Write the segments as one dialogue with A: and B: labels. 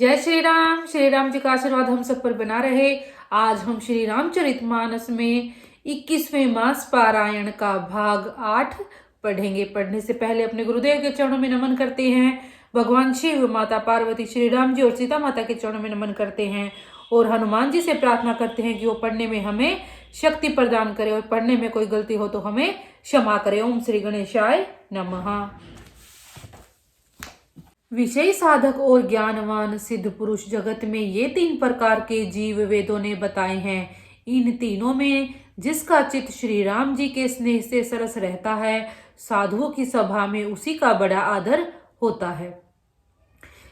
A: जय श्री राम जी का आशीर्वाद हम सब पर बना रहे। आज हम श्री रामचरितमानस में 21वें मास पारायण का भाग 8 पढ़ेंगे। पढ़ने से पहले अपने गुरुदेव के चरणों में नमन करते हैं। भगवान शिव, माता पार्वती, श्री राम जी और सीता माता के चरणों में नमन करते हैं और हनुमान जी से प्रार्थना करते हैं कि वो पढ़ने में हमें शक्ति प्रदान करे और पढ़ने में कोई गलती हो तो हमें क्षमा करे। ओम श्री गणेशाय नमः। विषय साधक और ज्ञानवान सिद्ध पुरुष जगत में ये 3 प्रकार के जीव वेदों ने बताए हैं। इन तीनों में जिसका चित्त श्री राम जी के स्नेह से सरस रहता है, साधुओं की सभा में उसी का बड़ा आदर होता है।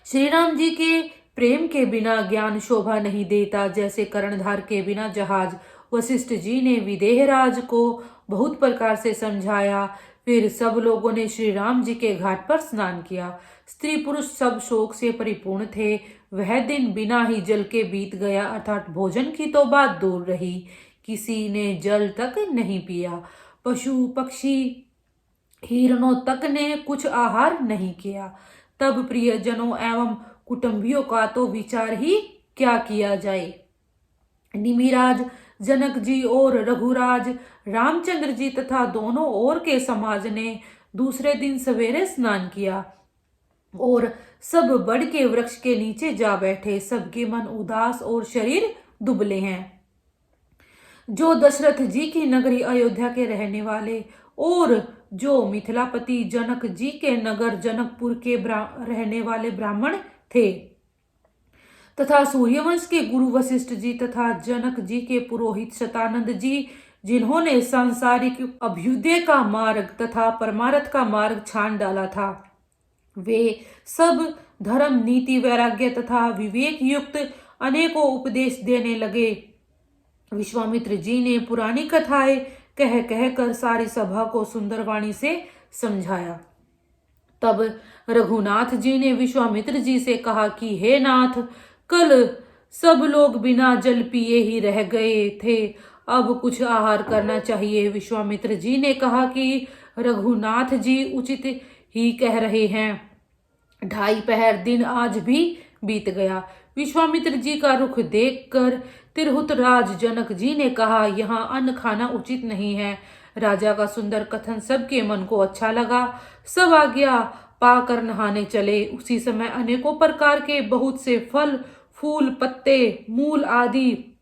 A: श्री राम जी के प्रेम के बिना ज्ञान शोभा नहीं देता, जैसे कर्णधार के बिना जहाज। वशिष्ठ जी ने विदेहराज को बहुत प्रकार से समझाया। फिर सब लोगों ने श्री राम जी के घाट पर स्नान किया। स्त्री पुरुष सब शोक से परिपूर्ण थे। वह दिन बिना ही जल के बीत गया, अर्थात भोजन की तो बात दूर रही, किसी ने जल तक नहीं पिया। पशु पक्षी हिरणों तक ने कुछ आहार नहीं किया। तब प्रियजनों एवं कुटुंबियों का तो विचार ही क्या किया जाए। निमिराज जनक जी और रघुराज रामचंद्र जी तथा दोनों ओर के समाज ने दूसरे दिन सवेरे स्नान किया और सब बड़ के वृक्ष के नीचे जा बैठे। सबके मन उदास और शरीर दुबले हैं। जो दशरथ जी की नगरी अयोध्या के रहने वाले और जो मिथिलापति जनक जी के नगर जनकपुर के रहने वाले ब्राह्मण थे, तथा सूर्यवंश के गुरु वशिष्ठ जी तथा जनक जी के पुरोहित शतानंद जी, जिन्होंने सांसारिक अभ्युदय का मार्ग तथा परमार्थ का मार्ग छान डाला था, वे सब धर्म, नीति, वैराग्य तथा विवेक युक्त अनेकों उपदेश देने लगे। विश्वामित्र जी ने पुरानी कथाएं कह कह कर सारी सभा को सुंदर वाणी से समझाया। तब रघुनाथ जी ने विश्वामित्र जी से कहा कि हे नाथ, कल सब लोग बिना जल पिए ही रह गए थे, अब कुछ आहार करना चाहिए। विश्वामित्र जी ने कहा कि रघुनाथ जी उचित ही कह रहे हैं। 2.5 पहर दिन आज भी बीत गया। विश्वामित्र जी का रुख देखकर तिरहुत राज जनक जी ने कहा, यहाँ अन्न खाना उचित नहीं है। राजा का सुंदर कथन सबके मन को अच्छा लगा। सब आज्ञा पाकर नहाने चले। उसी समय अनेकों प्रकार के बहुत से फल, फूल, पत्ते, मूल आदि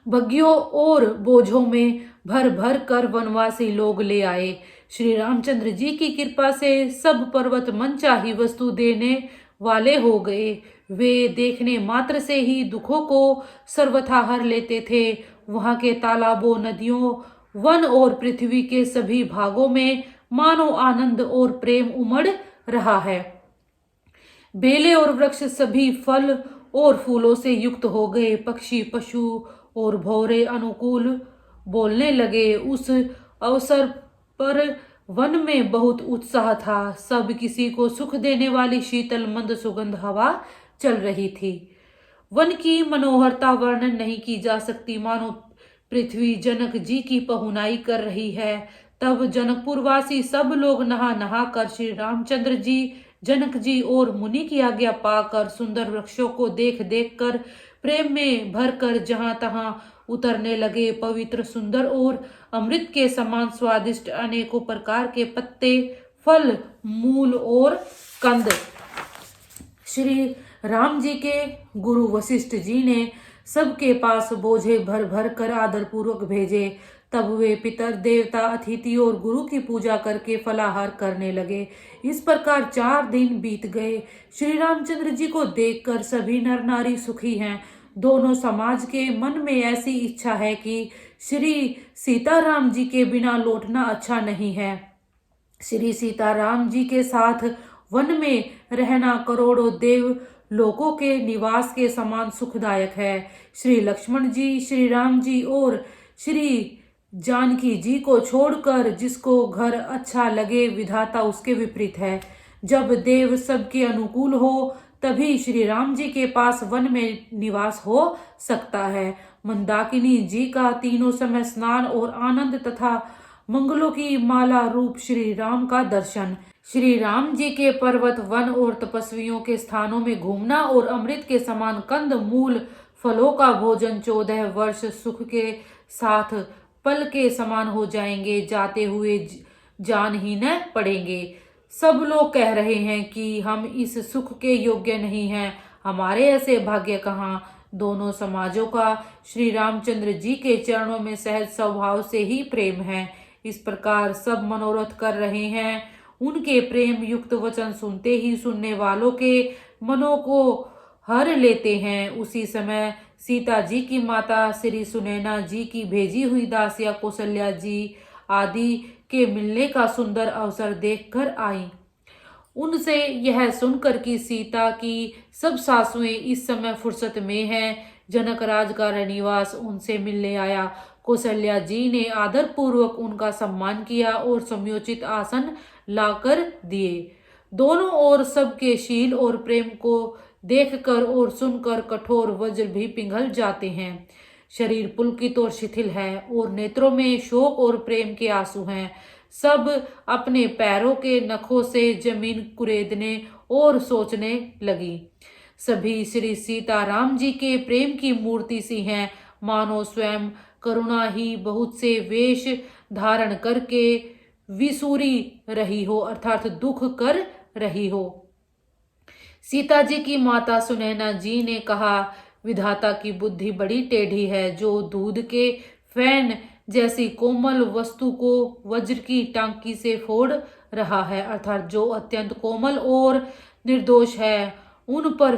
A: बग्गियों और बोझों में भर भर कर वनवासी लोग ले आए। श्री रामचंद्र जी की कृपा से सब पर्वत मनचाही वस्तु देने वाले हो गए। वे देखने मात्र से ही दुखों को सर्वथा हर लेते थे। वहां के तालाबों, नदियों, वन और पृथ्वी के सभी भागों में मानो आनंद और प्रेम उमड़ रहा है। बेले और वृक्ष सभी फल और फूलों से युक्त हो गए। पक्षी, पशु और भौरे अनुकूल बोलने लगे। उस अवसर पर वन में बहुत उत्साह था। सब किसी को सुख देने वाली शीतल मंद सुगंध हवा चल रही थी। वन की मनोहरता वर्णन नहीं की जा सकती, मानो पृथ्वी जनक जी की पहुनाई कर रही है। तब जनकपुर वासी सब लोग नहा नहा कर श्री रामचंद्र जी, जनक जी और मुनि की आज्ञा पाकर सुंदर वृक्षों को देख देख कर प्रेम में भरकर जहां तहां उतरने लगे। पवित्र, सुंदर और अमृत के समान स्वादिष्ट अनेकों प्रकार के पत्ते, फल, मूल और कंद श्री राम जी के गुरु वशिष्ठ जी ने सबके पास बोझे भर भर कर आदर पूर्वक भेजे। तब वे पितर, देवता, अतिथि और गुरु की पूजा करके फलाहार करने लगे। इस प्रकार 4 दिन बीत गए। श्री रामचंद्र जी को देखकर सभी नर नारी सुखी हैं। दोनों समाज के मन में ऐसी इच्छा है कि श्री सीताराम जी के बिना लौटना अच्छा नहीं है। श्री सीताराम जी के साथ वन में रहना करोड़ों देव लोगों के निवास के समान सुखदायक है। श्री लक्ष्मण जी, श्री राम जी और श्री जानकी जी को छोड़कर जिसको घर अच्छा लगे, विधाता उसके विपरीत है। जब देव सबके अनुकूल हो तभी श्री राम जी के पास वन में निवास हो सकता है। मंदाकिनी जी का तीनों समय स्नान और आनंद तथा मंगलों की माला रूप श्री राम का दर्शन, श्री राम जी के पर्वत, वन और तपस्वियों के स्थानों में घूमना और अमृत के समान कंद मूल फलों का भोजन 14 वर्ष सुख के साथ पल के समान हो जाएंगे, जाते हुए जान ही न पड़ेंगे। सब लोग कह रहे हैं कि हम इस सुख के योग्य नहीं हैं, हमारे ऐसे भाग्य कहाँ। दोनों समाजों का श्री रामचंद्र जी के चरणों में सहज स्वभाव से ही प्रेम है। इस प्रकार सब मनोरथ कर रहे हैं। उनके प्रेम युक्त वचन सुनते ही सुनने वालों के मनों को हर लेते हैं। उसी समय सीता जी की माता श्री सुनैना जी की भेजी हुई दासिया कौशल्या जी आदि के मिलने का सुंदर अवसर देखकर आई। उनसे यह सुनकर कि सीता की सब सासुएं इस समय फुर्सत में हैं, जनक राज का रनिवास उनसे मिलने आया। कौशल्या जी ने आदर पूर्वक उनका सम्मान किया और समयोचित आसन लाकर दिए। दोनों ओर सबके शील और प्रेम को देखकर और सुनकर कठोर वज्र भी पिघल जाते हैं। शरीर पुलकित और शिथिल है और नेत्रों में शोक और प्रेम के आंसू हैं। सब अपने पैरों के नखों से जमीन कुरेदने और सोचने लगी। सभी श्री सीताराम जी के प्रेम की मूर्ति सी हैं, मानो स्वयं करुणा ही बहुत से वेश धारण करके विसूरी रही हो, अर्थात दुख कर रही हो। सीता जी की माता सुनैना जी ने कहा, विधाता की बुद्धि बड़ी टेढ़ी है, जो दूध के फैन जैसी कोमल वस्तु को वज्र की टांकी से फोड़ रहा है, अर्थात जो अत्यंत कोमल और निर्दोष है, उन पर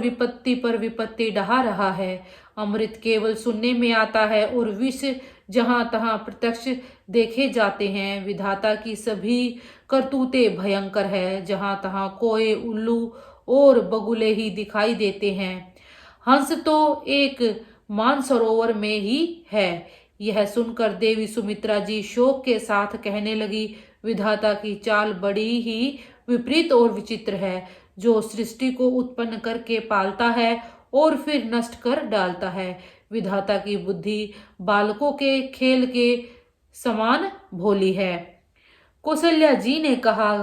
A: विपत्ति ढहा रहा है। अमृत केवल सुनने में आता है और विष जहां तहां प्रत्यक्ष देखे जाते हैं। विधाता की सभी करतूतें भयंकर है, जहां तहां कोए, उल्लू और बगुले ही दिखाई देते हैं। हंस तो एक मानसरोवर में ही है। यह सुनकर देवी सुमित्रा जी शोक के साथ कहने लगी, विधाता की चाल बड़ी ही विपरीत और विचित्र है, जो सृष्टि को उत्पन्न करके पालता है और फिर नष्ट कर डालता है। विधाता की बुद्धि बालकों के खेल के समान भोली है। कौशल्या जी ने कहा,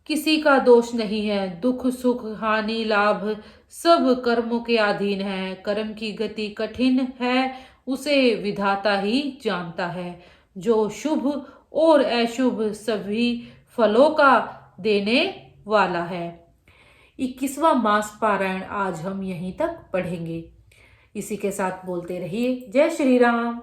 A: किसी का दोष नहीं है, दुख सुख हानि लाभ सब कर्मों के अधीन है। कर्म की गति कठिन है, उसे विधाता ही जानता है, जो शुभ और अशुभ सभी फलों का देने वाला है। 21वां मास पारायण आज हम यहीं तक पढ़ेंगे। इसी के साथ बोलते रहिए, जय श्री राम।